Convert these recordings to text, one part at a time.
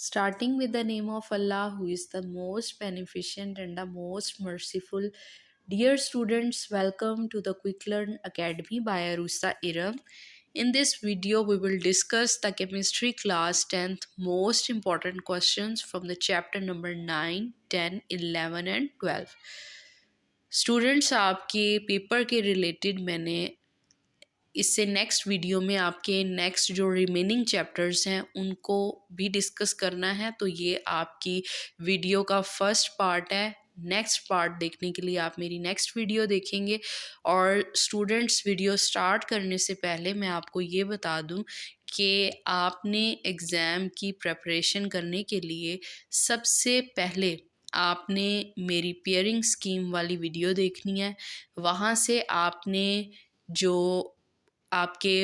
Starting with the name of Allah, who is the most beneficent and the most merciful. Dear students, welcome to the Quick Learn Academy by Arusa Iram. In this video, we will discuss the chemistry class 10th most important questions from the chapter number 9, 10, 11 and 12. Students आपके paper के related मैंने इससे next video में आपके next जो remaining chapters हैं उनको भी डिस्कस करना है, तो ये आपकी वीडियो का फर्स्ट पार्ट है। नेक्स्ट पार्ट देखने के लिए आप मेरी नेक्स्ट वीडियो देखेंगे। और स्टूडेंट्स, वीडियो स्टार्ट करने से पहले मैं आपको ये बता दूं कि आपने एग्ज़ाम की प्रिपरेशन करने के लिए सबसे पहले आपने मेरी पेयरिंग स्कीम वाली वीडियो देखनी है। वहाँ से आपने जो आपके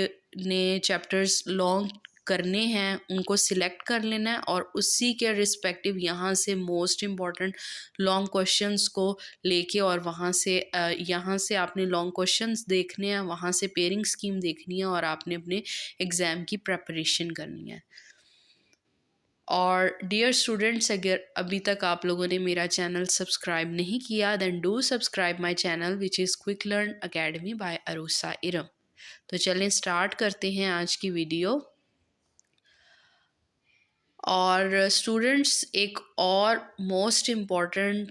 ने चैप्टर्स लॉन्ग करने हैं उनको सिलेक्ट कर लेना है और उसी के रिस्पेक्टिव यहाँ से मोस्ट इम्पॉर्टेंट लॉन्ग क्वेश्चंस को लेके और वहाँ से यहाँ से आपने लॉन्ग क्वेश्चंस देखने हैं, वहाँ से पेयरिंग स्कीम देखनी है और आपने अपने एग्ज़ाम की प्रिपरेशन करनी है। और डियर स्टूडेंट्स, अगर अभी तक आप लोगों ने मेरा चैनल सब्सक्राइब नहीं किया then do subscribe my channel which is quick learn academy by Arusa Iram. तो चलें स्टार्ट करते हैं आज की वीडियो। और स्टूडेंट्स, एक और मोस्ट इम्पॉर्टेंट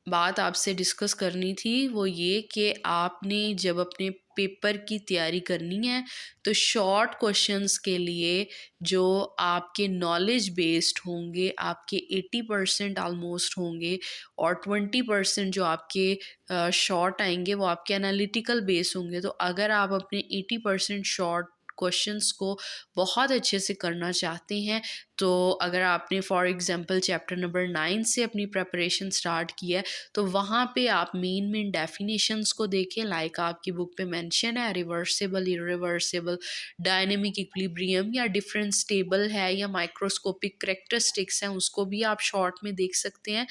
बात आपसे डिस्कस करनी थी, वो ये कि आपने जब अपने पेपर की तैयारी करनी है तो शॉर्ट क्वेश्चंस के लिए जो आपके नॉलेज बेस्ड होंगे आपके 80% ऑलमोस्ट होंगे और 20% जो आपके शॉर्ट आएंगे वो आपके एनालिटिकल बेस होंगे। तो अगर आप अपने 80% शॉर्ट क्वेश्चंस को बहुत अच्छे से करना चाहते हैं, तो अगर आपने फॉर एग्जांपल चैप्टर नंबर 9 से अपनी प्रिपरेशन स्टार्ट किया है तो वहाँ पे आप मेन डेफिनेशंस को देखें। लाइक आपकी बुक पे मेंशन है रिवर्सिबल, इरिवर्सिबल, डायनेमिक इक्विलिब्रियम या डिफरेंस स्टेबल है या माइक्रोस्कोपिक कैरेक्टरिस्टिक्स हैं, उसको भी आप शॉर्ट में देख सकते हैं।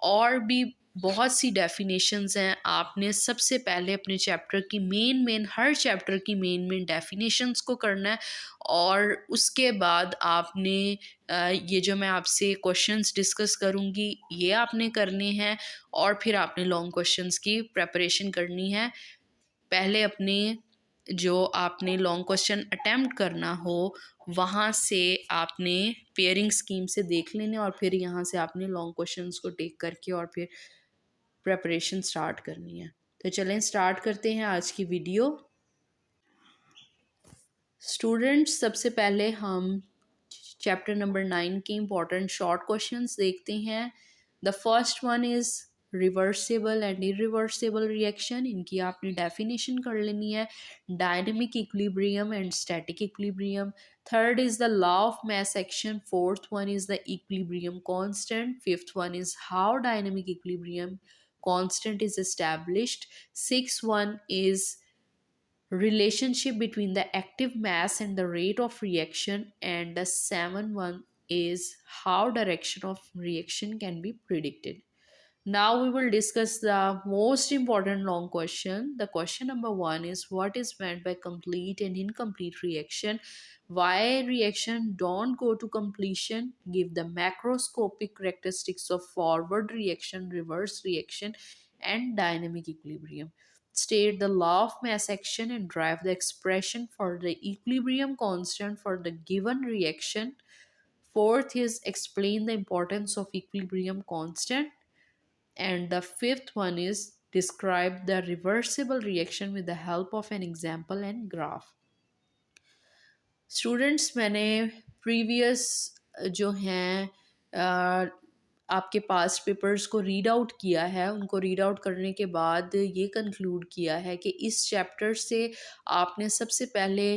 और भी बहुत सी डेफिनेशंस हैं। आपने सबसे पहले अपने चैप्टर की मेन हर चैप्टर की मेन डेफिनेशंस को करना है और उसके बाद आपने ये जो मैं आपसे क्वेश्चंस डिस्कस करूँगी ये आपने करने हैं और फिर आपने लॉन्ग क्वेश्चंस की प्रिपरेशन करनी है। पहले अपने जो आपने लॉन्ग क्वेश्चन अटेम्प्ट करना हो वहाँ से आपने पेयरिंग स्कीम से देख लेने और फिर यहाँ से आपने लॉन्ग क्वेश्चंस को टेक करके और फिर प्रिपरेशन स्टार्ट करनी है। तो चलें स्टार्ट करते हैं आज की वीडियो। स्टूडेंट्स, सबसे पहले हम चैप्टर नंबर 9 के इम्पॉर्टेंट शॉर्ट क्वेश्चंस देखते हैं। The first one is reversible and irreversible reaction. इनकी आपने डेफिनेशन कर लेनी है। Dynamic equilibrium and static equilibrium. Third is the law of mass action. Fourth one is the equilibrium constant. Fifth one is how dynamic equilibrium constant is established. Sixth one is relationship between the active mass and the rate of reaction, and the seventh one is how direction of reaction can be predicted. Now we will discuss the most important long question. The question number 1 is what is meant by complete and incomplete reaction? Why reaction don't go to completion? Give the macroscopic characteristics of forward reaction, reverse reaction, and dynamic equilibrium. State the law of mass action and derive the expression for the equilibrium constant for the given reaction. Fourth is explain the importance of equilibrium constant. And the fifth one is describe the reversible reaction with the help of an example and graph. Students, मैंने previous जो हैं आपके past papers को read out किया है, उनको read out करने के बाद ये कंक्लूड किया है कि इस चैप्टर से आपने सबसे पहले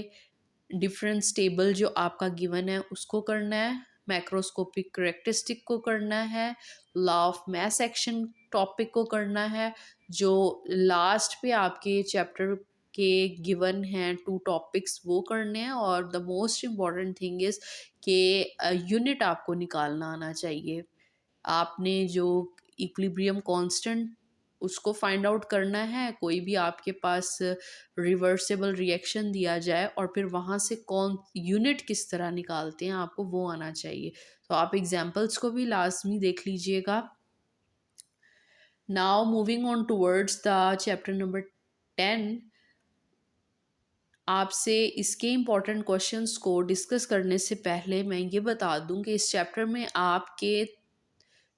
डिफरेंस टेबल जो आपका गिवन है उसको करना है, मैक्रोस्कोपिक करेक्टरिस्टिक को करना है, law of mass action topic को करना है, जो लास्ट पे आपके चैप्टर के गिवन हैं 2 टॉपिक्स वो करने हैं, और the most important thing is कि यूनिट आपको निकालना आना चाहिए। आपने जो इक्विलिब्रियम कांस्टेंट उसको फाइंड आउट करना है। कोई भी आपके पास रिवर्सेबल रिएक्शन दिया जाए और फिर वहाँ से कौन यूनिट किस तरह निकालते हैं आपको वो आना चाहिए। तो आप एग्जांपल्स को भी लाजमी देख लीजिएगा। Now moving on towards the chapter number 10, आपसे इसके इम्पॉर्टेंट क्वेश्चंस को डिस्कस करने से पहले मैं ये बता दूं कि इस चैप्टर में आपके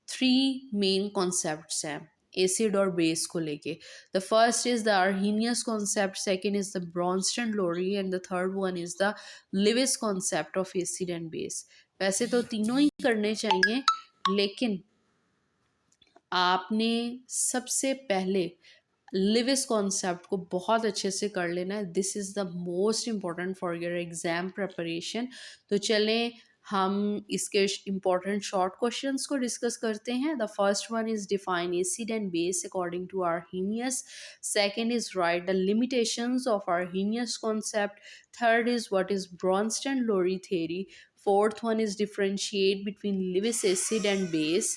थ्री मेन कॉन्सेप्ट्स हैं एसिड और बेस को लेके। The first is the Arrhenius concept, second is the Bronsted Lowry and the third one is the Lewis concept of acid and base. वैसे तो तीनों ही करने चाहिए, लेकिन आपने सबसे पहले लिविस कॉन्सेप्ट को बहुत अच्छे से कर लेना है। This is the most important for your exam preparation. तो चलें हम इसके इम्पॉर्टेंट शॉर्ट क्वेश्चंस को डिस्कस करते हैं। The first one is define acid and base according to Arrhenius, second is write the limitations of Arrhenius concept, third is what is Bronsted Lowry theory, fourth one is differentiate between Lewis acid and base,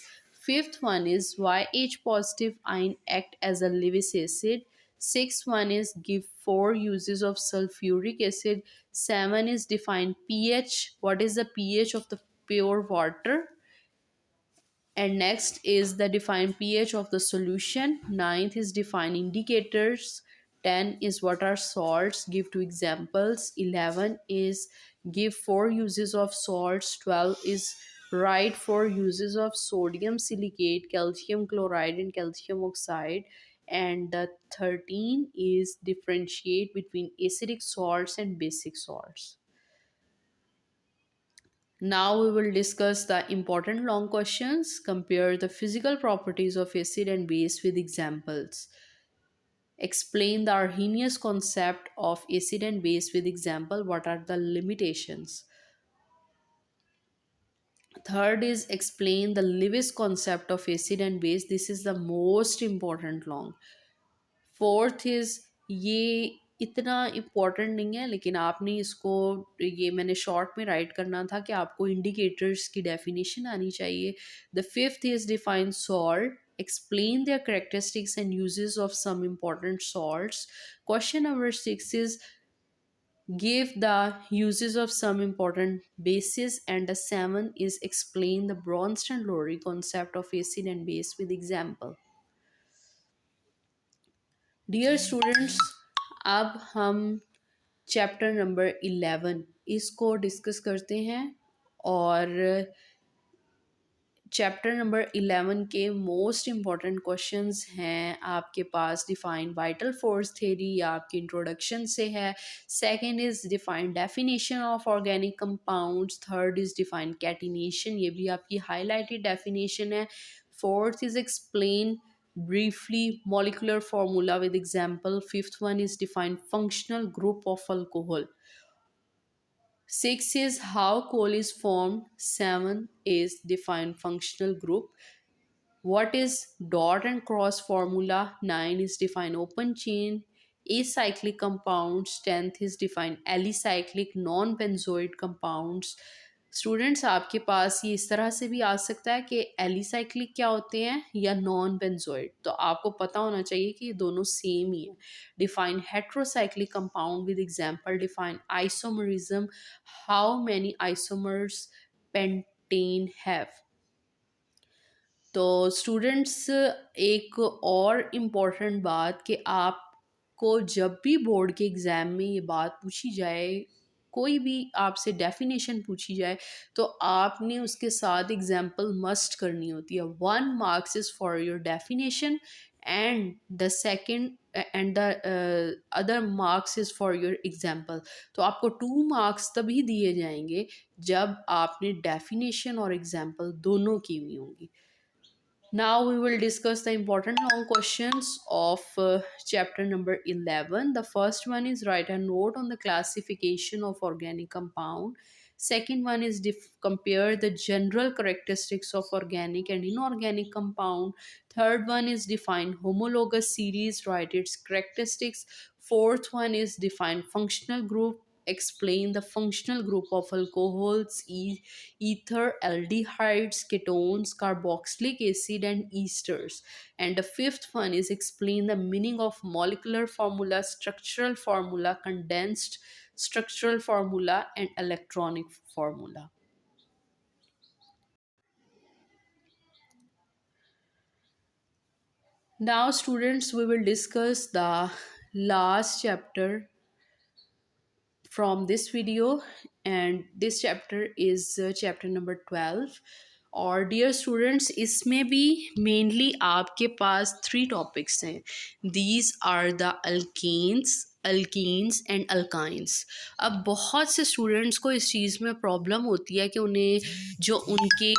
fifth one is why H positive ion act as a Lewis acid, sixth one is give four uses of sulfuric acid, seven is define pH, what is the pH of the pure water, and next is the define pH of the solution. Ninth is define indicators. 10 is what are salts, give two examples. 11 is give four uses of salts. 12 is write four uses of sodium silicate, calcium chloride and calcium oxide. And the 13 is differentiate between acidic salts and basic salts. Now we will discuss the important long questions, compare the physical properties of acid and base with examples. Explain the Arrhenius concept of acid and base with example. What are the limitations? Third is explain the Lewis concept of acid and base. This is the most important long. Fourth is ये इतना important नहीं है, लेकिन आपने इसको ये मैंने short में राइट करना था कि आपको इंडिकेटर्स की डेफिनेशन आनी चाहिए। The fifth is define salt, explain their characteristics and uses of some important salts. Question number 6 is give the uses of some important bases, and the 7 is explain the Bronston-Lowry concept of acid and base with example. Dear students, अब हम chapter number 11 इसको discuss करते हैं। और chapter number 11 के most important questions हैं आपके पास define vital force theory, या आपकी इंट्रोडक्शन से है। Second is define definition of organic compounds, third is define catenation, ये भी आपकी हाईलाइटेड डेफिनेशन है। Fourth is explain briefly molecular formula with example. Fifth one is define functional group of alcohol. Six is how coal is formed. Seven is define functional group. What is dot and cross formula? 9 is define open chain acyclic compounds. 10th is define alicyclic non-benzoic compounds. Students, आपके पास ये इस तरह से भी आ सकता है कि alicyclic क्या होते हैं या नॉन बेंजोइड, तो आपको पता होना चाहिए कि ये दोनों सेम ही है। Define heterocyclic compound with example, define isomerism, how many isomers pentane have. तो स्टूडेंट्स, एक और इम्पॉर्टेंट बात कि आपको जब भी बोर्ड के एग्ज़ाम में ये बात पूछी जाए, कोई भी आपसे डेफिनेशन पूछी जाए, तो आपने उसके साथ एग्जाम्पल मस्ट करनी होती है। 1 marks is for your definition and the second and the other marks is for your example. तो आपको 2 मार्क्स तभी दिए जाएंगे जब आपने डेफिनेशन और एग्जाम्पल दोनों की हुई होंगी। Now we will discuss the important long questions of chapter number 11. The first one is write a note on the classification of organic compound. Second one is compare the general characteristics of organic and inorganic compound. Third one is define homologous series, write its characteristics. Fourth one is define functional group. explain the functional group of alcohols, ether, aldehydes, ketones, carboxylic acid, and esters. And the fifth one is explain the meaning of molecular formula, structural formula, condensed structural formula, and electronic formula. Now, students, we will discuss the last chapter from this video, and this chapter is chapter number 12. और dear students, इसमें भी mainly आपके पास three topics हैं. These are the alkenes and alkynes. अब बहुत से students को इस चीज़ में प्रॉब्लम होती है कि उन्हें जो उनके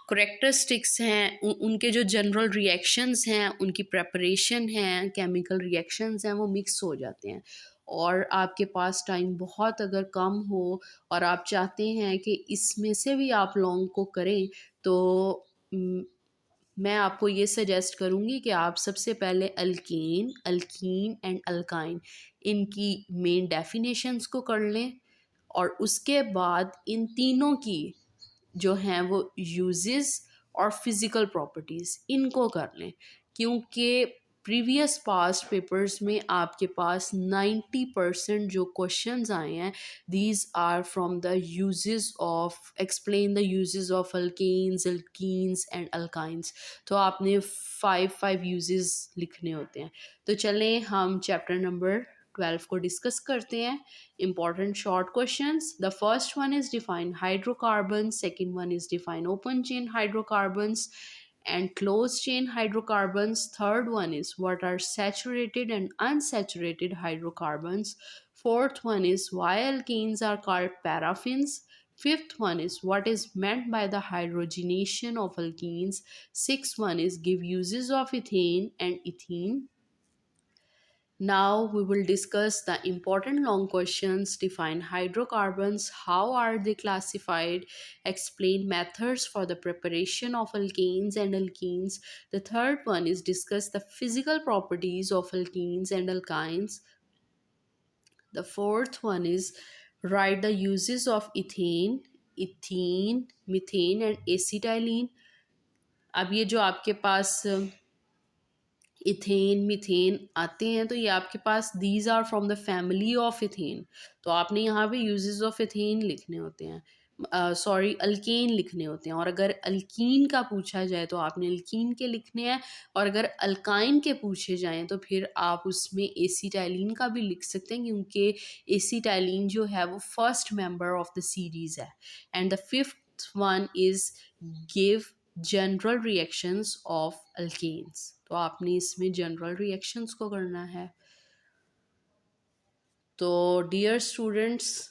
करेक्टरिस्टिक्स हैं, उनके जो जनरल रिएक्शंस हैं, उनकी प्रेपरेशन हैं, केमिकल रिएक्शंस हैं, वो मिक्स हो जाते हैं. और आपके पास टाइम बहुत अगर कम हो और आप चाहते हैं कि इसमें से भी आप लॉन्ग को करें, तो मैं आपको ये सजेस्ट करूँगी कि आप सबसे पहले अल्कीन एंड अल्काइन इनकी मेन डेफिनेशंस को कर लें, और उसके बाद इन तीनों की जो हैं वो यूजेस और फिज़िकल प्रॉपर्टीज़ इनको कर लें. क्योंकि प्रीवियस पास्ट पेपर्स में आपके पास 90% जो क्वेश्चंस आए हैं, these are from the uses of, explain the uses of alkenes and alkynes. तो आपने 5 यूजेस लिखने होते हैं. तो चलें हम चैप्टर नंबर 12 को डिस्कस करते हैं. Important short questions. The first one is define hydrocarbons. Second one is define open chain hydrocarbons and closed chain hydrocarbons. Third one is what are saturated and unsaturated hydrocarbons. Fourth one is why alkenes are called paraffins. Fifth one is what is meant by the hydrogenation of alkenes. Sixth one is give uses of ethane and ethene. Now we will discuss the important long questions. Define hydrocarbons, how are they classified, explain methods for the preparation of alkanes and alkenes. The third one is discuss the physical properties of alkenes and alkynes. The fourth one is write the uses of ethene, methane and acetylene. अब ये जो आपके पास ethane methane आते हैं, तो ये आपके पास these are from the family of ethane. तो आपने यहाँ पे यूजेस ऑफ इथेन लिखने होते हैं, सॉरी अल्केन लिखने होते हैं. और अगर अल्कीन का पूछा जाए तो आपने अल्कीन के लिखने हैं, और अगर अल्काइन के पूछे जाएँ तो फिर आप उसमें एसीटाइलिन का भी लिख सकते हैं, क्योंकि एसीटाइलिन जो है वो first member of the series है. And the fifth one is give general reactions of alkenes. तो आपने इसमें जनरल रिएक्शंस को करना है. तो dear students,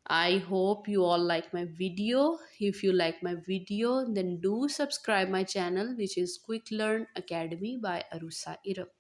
I hope you all like my video. If you like my video, then do subscribe my channel, which is Quick Learn Academy by Arusa Iram.